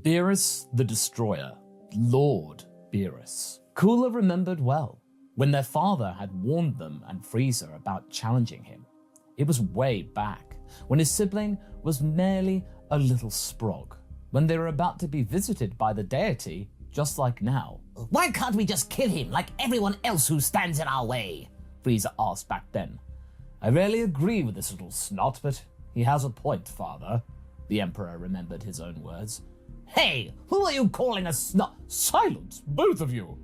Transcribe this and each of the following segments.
Beerus the Destroyer, Lord Beerus. Cooler remembered well when their father had warned them and Frieza about challenging him. It was way back, when his sibling was merely a little sprog, when they were about to be visited by the deity, just like now. Why can't we just kill him like everyone else who stands in our way? Frieza asked back then. I rarely agree with this little snot, but he has a point, father. The Emperor remembered his own words. Hey, who are you calling a snot? Silence, both of you!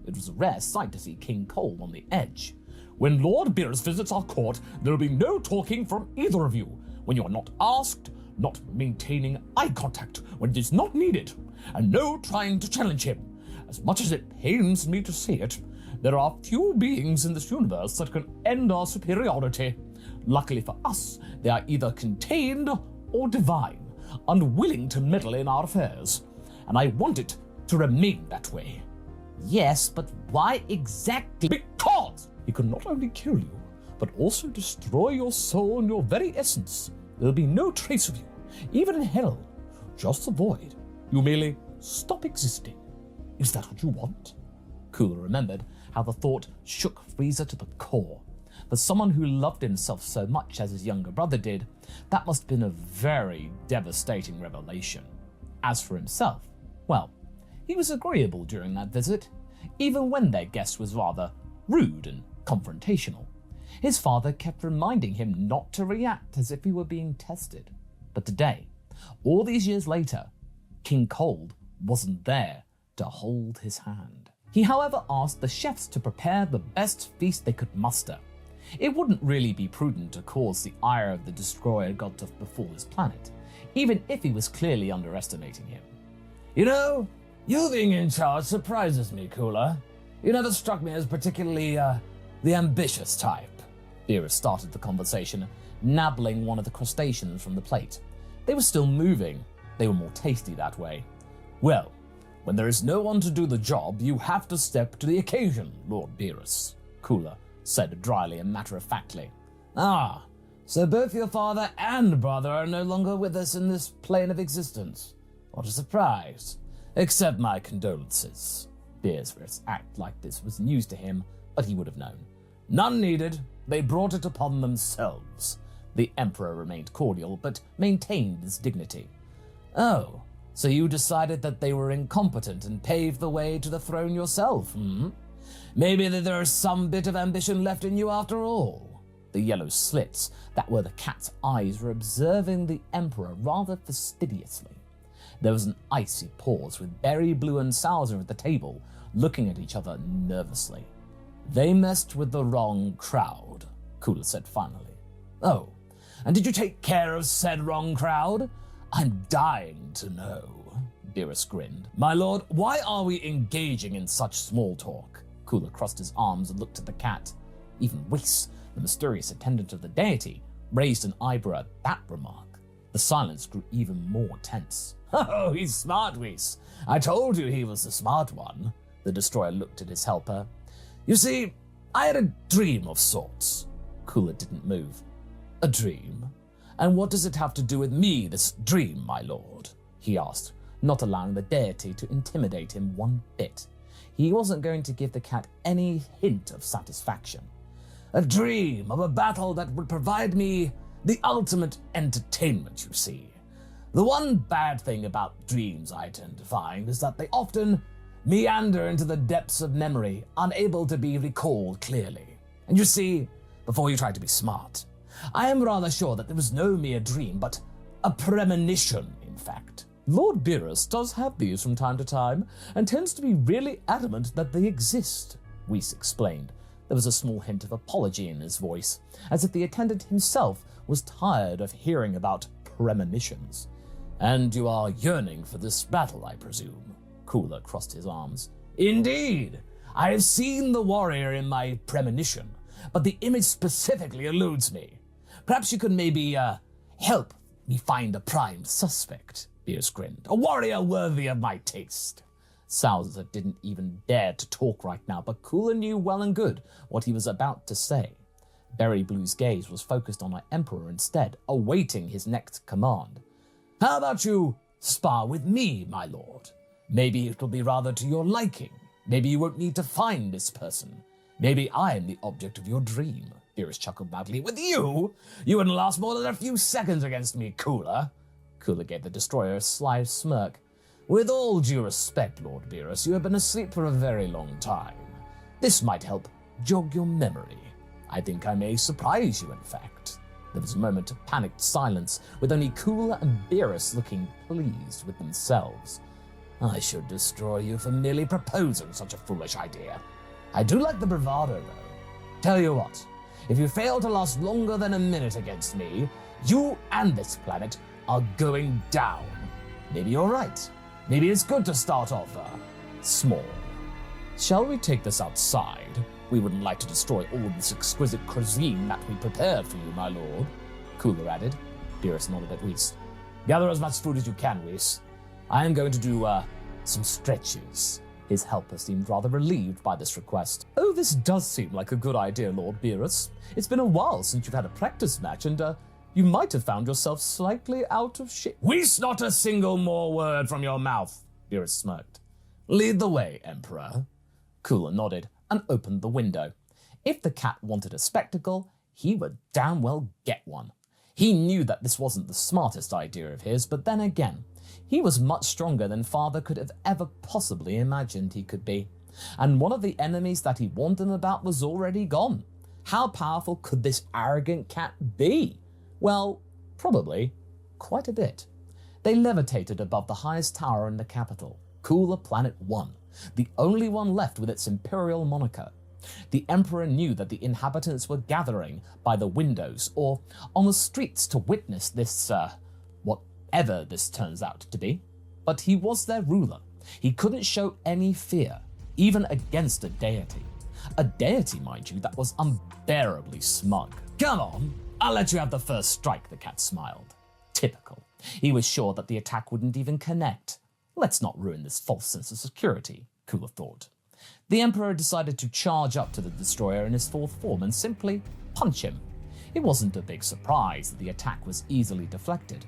It was a rare sight to see King Cold on the edge. When Lord Beerus visits our court, there will be no talking from either of you. When you are not asked, not maintaining eye contact when it is not needed, and no trying to challenge him. As much as it pains me to say it, there are few beings in this universe that can end our superiority. Luckily for us, they are either contained or divine, unwilling to meddle in our affairs, and I want it to remain that way. Yes, but why exactly? Because he can not only kill you, but also destroy your soul and your very essence. There will be no trace of you, even in hell, just the void. You merely stop existing. Is that what you want? Cooler remembered how the thought shook Frieza to the core. For someone who loved himself so much as his younger brother did, that must have been a very devastating revelation. As for himself, well, he was agreeable during that visit, even when their guest was rather rude and confrontational. His father kept reminding him not to react as if he were being tested. But today, all these years later, King Cold wasn't there to hold his hand. He, however, asked the chefs to prepare the best feast they could muster. It wouldn't really be prudent to cause the ire of the Destroyer God to befall his planet, even if he was clearly underestimating him. You know, you being in charge surprises me, Cooler. You never struck me as particularly, the ambitious type. Beerus started the conversation, nabbling one of the crustaceans from the plate. They were still moving. They were more tasty that way. Well, when there is no one to do the job, you have to step to the occasion, Lord Beerus, Cooler said dryly and matter-of-factly. Ah, so both your father and brother are no longer with us in this plane of existence. What a surprise. Accept my condolences. Beerus act like this was news to him, but he would have known. None needed. They brought it upon themselves. The Emperor remained cordial, but maintained his dignity. Oh, so you decided that they were incompetent and paved the way to the throne yourself, hmm? Maybe that there is some bit of ambition left in you after all. The yellow slits that were the cat's eyes were observing the Emperor rather fastidiously. There was an icy pause with Berry, Blue, and Salzer at the table, looking at each other nervously. They messed with the wrong crowd, Cooler said finally. Oh, and did you take care of said wrong crowd? I'm dying to know. Beerus grinned. My lord, why are we engaging in such small talk? Cooler crossed his arms and looked at the cat. Even Whis, the mysterious attendant of the deity, raised an eyebrow at that remark. The silence grew even more tense. Oh, he's smart, Whis. I told you he was the smart one. The Destroyer looked at his helper. You see, I had a dream of sorts. Cooler didn't move. A dream? And what does it have to do with me, this dream, my lord? He asked, not allowing the deity to intimidate him one bit. He wasn't going to give the cat any hint of satisfaction. A dream of a battle that would provide me the ultimate entertainment, you see. The one bad thing about dreams I tend to find is that they often meander into the depths of memory, unable to be recalled clearly. And you see, before you try to be smart, I am rather sure that there was no mere dream, but a premonition, in fact. Lord Beerus does have these from time to time, and tends to be really adamant that they exist, Whis explained. There was a small hint of apology in his voice, as if the attendant himself was tired of hearing about premonitions. And you are yearning for this battle, I presume? Cooler crossed his arms. Indeed! I have seen the warrior in my premonition, but the image specifically eludes me. Perhaps you could maybe, help me find a prime suspect. Beerus grinned. A warrior worthy of my taste. Salzer didn't even dare to talk right now, but Cooler knew well and good what he was about to say. Berry Blue's gaze was focused on our Emperor instead, awaiting his next command. How about you Spar with me, my lord. Maybe it'll be rather to your liking. Maybe you won't need to find this person. Maybe I am the object of your dream. Beerus chuckled loudly. With you? You wouldn't last more than a few seconds against me, Cooler. Cooler gave the destroyer a sly smirk. With all due respect, Lord Beerus, you have been asleep for a very long time. This might help jog your memory. I think I may surprise you, in fact. There was a moment of panicked silence, with only Cooler and Beerus looking pleased with themselves. I should destroy you for merely proposing such a foolish idea. I do like the bravado, though. Tell you what, if you fail to last longer than a minute against me, you and this planet are going down. Maybe you're right. Maybe it's good to start off small. Shall we take this outside? We wouldn't like to destroy all of this exquisite cuisine that we prepared for you, my lord. Cooler added. Beerus nodded at Whis. Gather as much food as you can, Whis. I am going to do some stretches. His helper seemed rather relieved by this request. Oh, this does seem like a good idea, Lord Beerus. It's been a while since you've had a practice match, and you might have found yourself slightly out of shape. Whis, not a single more word from your mouth, Beerus smirked. Lead the way, Emperor. Cooler nodded and opened the window. If the cat wanted a spectacle, he would damn well get one. He knew that this wasn't the smartest idea of his, but then again, he was much stronger than Father could have ever possibly imagined he could be. And one of the enemies that he warned him about was already gone. How powerful could this arrogant cat be? Well, probably quite a bit. They levitated above the highest tower in the capital, Cooler Planet 1, the only one left with its imperial moniker. The Emperor knew that the inhabitants were gathering by the windows or on the streets to witness this, whatever this turns out to be. But he was their ruler. He couldn't show any fear, even against a deity. A deity, mind you, that was unbearably smug. Come on, I'll let you have the first strike, the cat smiled. Typical. He was sure that the attack wouldn't even connect. Let's not ruin this false sense of security, Cooler thought. The Emperor decided to charge up to the destroyer in his fourth form and simply punch him. It wasn't a big surprise that the attack was easily deflected.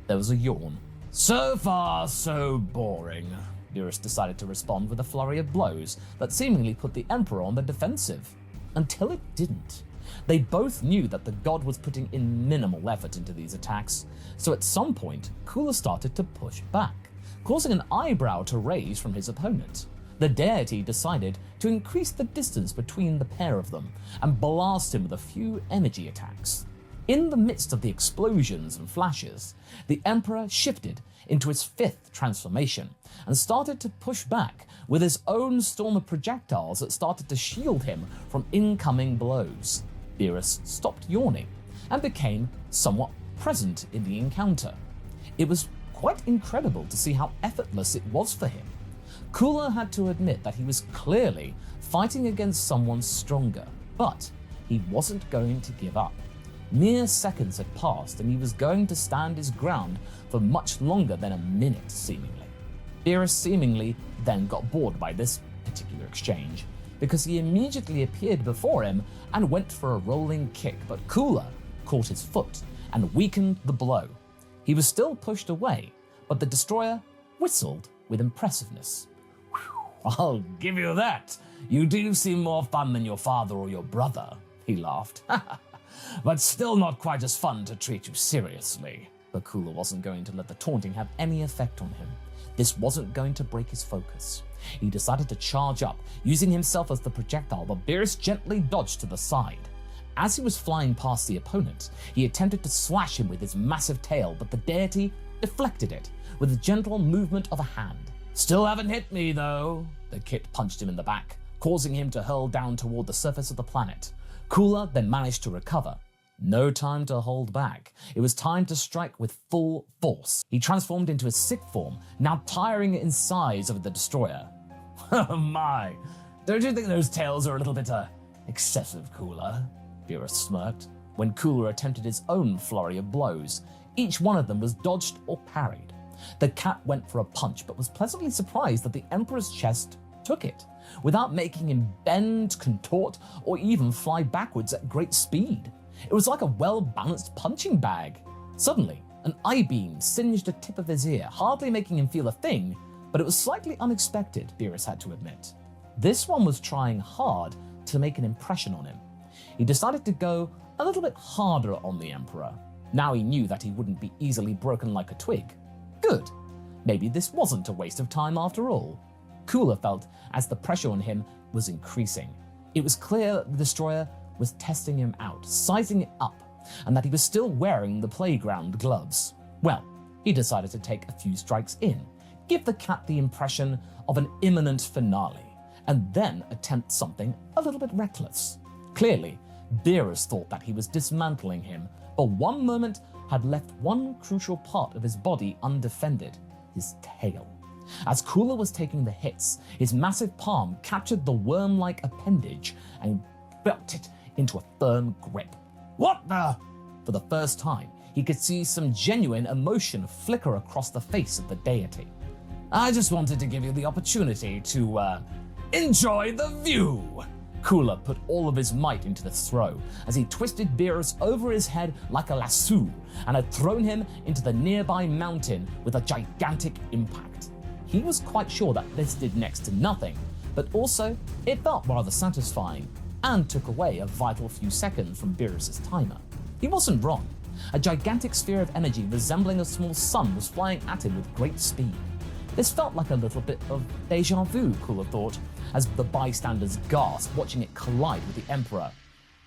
There was a yawn. So far, so boring. Beerus decided to respond with a flurry of blows that seemingly put the Emperor on the defensive. Until it didn't. They both knew that the god was putting in minimal effort into these attacks, so at some point, Cooler started to push back, causing an eyebrow to raise from his opponent. The deity decided to increase the distance between the pair of them and blast him with a few energy attacks. In the midst of the explosions and flashes, the Emperor shifted into his fifth transformation and started to push back with his own storm of projectiles that started to shield him from incoming blows. Beerus stopped yawning and became somewhat present in the encounter. It was quite incredible to see how effortless it was for him. Cooler had to admit that he was clearly fighting against someone stronger, but he wasn't going to give up. Mere seconds had passed and he was going to stand his ground for much longer than a minute, seemingly. Beerus seemingly then got bored by this particular exchange, because he immediately appeared before him and went for a rolling kick, but Cooler caught his foot and weakened the blow. He was still pushed away, but the destroyer whistled with impressiveness. I'll give you that. You do seem more fun than your father or your brother, he laughed. But still not quite as fun to treat you seriously. But Cooler wasn't going to let the taunting have any effect on him. This wasn't going to break his focus. He decided to charge up, using himself as the projectile, but Beerus gently dodged to the side. As he was flying past the opponent, he attempted to slash him with his massive tail, but the deity deflected it with a gentle movement of a hand. Still haven't hit me, though. The kit punched him in the back, causing him to hurl down toward the surface of the planet. Cooler then managed to recover. No time to hold back. It was time to strike with full force. He transformed into his sixth form, now tiring in size of the destroyer. Oh my, don't you think those tails are a little bit excessive, Cooler? Beerus smirked. When Cooler attempted his own flurry of blows, each one of them was dodged or parried. The cat went for a punch, but was pleasantly surprised that the Emperor's chest took it, without making him bend, contort, or even fly backwards at great speed. It was like a well-balanced punching bag. Suddenly, An eye-beam singed the tip of his ear, hardly making him feel a thing, but it was slightly unexpected, Beerus had to admit. This one was trying hard to make an impression on him. He decided to go a little bit harder on the Emperor. Now he knew that he wouldn't be easily broken like a twig. Good. Maybe this wasn't a waste of time after all. Cooler felt as the pressure on him was increasing. It was clear that the destroyer was testing him out, sizing it up, and that he was still wearing the playground gloves. Well, he decided to take a few strikes in, give the cat the impression of an imminent finale, and then attempt something a little bit reckless. Clearly, Beerus thought that he was dismantling him, but one moment had left one crucial part of his body undefended, his tail. As Cooler was taking the hits, his massive palm captured the worm-like appendage and gripped it into a firm grip. What the? For the first time, he could see some genuine emotion flicker across the face of the deity. I just wanted to give you the opportunity to, enjoy the view. Cooler put all of his might into the throw as he twisted Beerus over his head like a lasso and had thrown him into the nearby mountain with a gigantic impact. He was quite sure that this did next to nothing, but also it felt rather satisfying and took away a vital few seconds from Beerus' timer. He wasn't wrong. A gigantic sphere of energy resembling a small sun was flying at him with great speed. This felt like a little bit of deja vu, Cooler thought, as the bystanders gasped, watching it collide with the Emperor.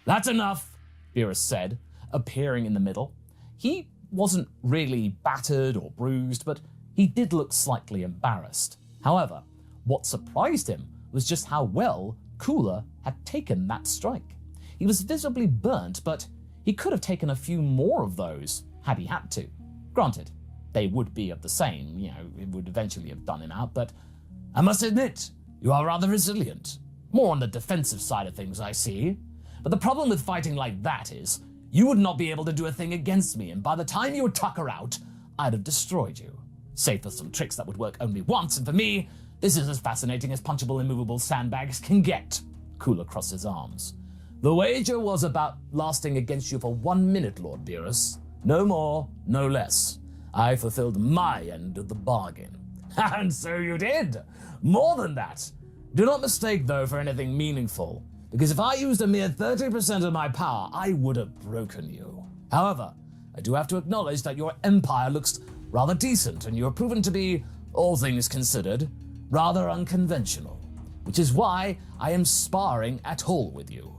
That's enough, Beerus said, appearing in the middle. He wasn't really battered or bruised, but he did look slightly embarrassed. However, what surprised him was just how well Cooler had taken that strike. He was visibly burnt, but he could have taken a few more of those had he had to. Granted, they would be of the same, it would eventually have done him out, but I must admit, you are rather resilient. More on the defensive side of things, I see. But the problem with fighting like that is, you would not be able to do a thing against me, and by the time you would tucker out, I'd have destroyed you. Save for some tricks that would work only once, and for me, this is as fascinating as punchable immovable sandbags can get. Cooler crossed his arms. The wager was about lasting against you for 1 minute, Lord Beerus. No more, no less. I fulfilled my end of the bargain. And so you did. More than that. Do not mistake, though, for anything meaningful, because if I used a mere 30% of my power, I would have broken you. However, I do have to acknowledge that your empire looks rather decent, and you are proven to be, all things considered, rather unconventional, which is why I am sparring at all with you.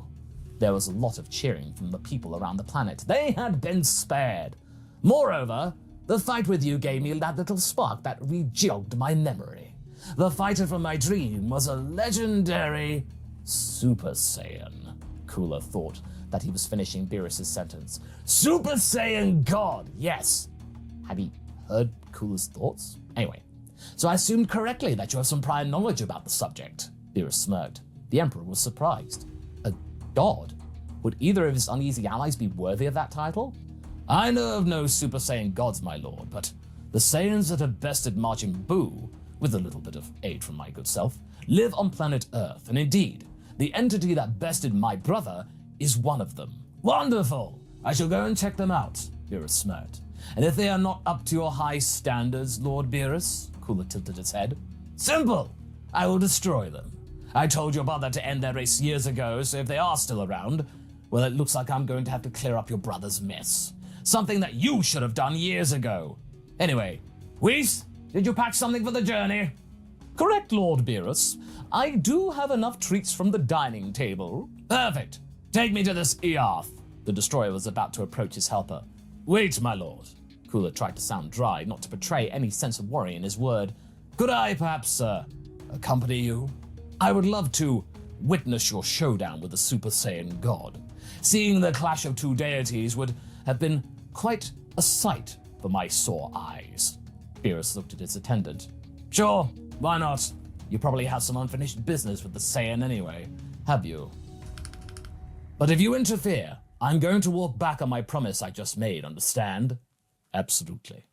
There was a lot of cheering from the people around the planet. They had been spared. Moreover, the fight with you gave me that little spark that rejogged my memory. The fighter from my dream was a legendary Super Saiyan. Cooler thought that he was finishing Beerus' sentence. Super Saiyan God, yes. Had he heard Cooler's thoughts? Anyway, so I assumed correctly that you have some prior knowledge about the subject. Beerus smirked. The Emperor was surprised. A god? Would either of his uneasy allies be worthy of that title? I know of no Super Saiyan gods, my lord, but the Saiyans that have bested Majin Buu, with a little bit of aid from my good self, live on planet Earth, and indeed, the entity that bested my brother is one of them. Wonderful! I shall go and check them out, Beerus smirked. And if they are not up to your high standards, Lord Beerus, Cooler tilted his head, simple! I will destroy them. I told your brother to end their race years ago, so if they are still around, well, it looks like I'm going to have to clear up your brother's mess. Something that you should have done years ago. Anyway, Whis, did you pack something for the journey? Correct, Lord Beerus. I do have enough treats from the dining table. Perfect. Take me to this Earth. The destroyer was about to approach his helper. Wait, my lord. Cooler tried to sound dry, not to betray any sense of worry in his word. Could I perhaps, accompany you? I would love to witness your showdown with the Super Saiyan God. Seeing the clash of two deities would have been quite a sight for my sore eyes. Beerus looked at his attendant. Sure, why not? You probably have some unfinished business with the Saiyan anyway, have you? But if you interfere, I'm going to walk back on my promise I just made, understand? Absolutely.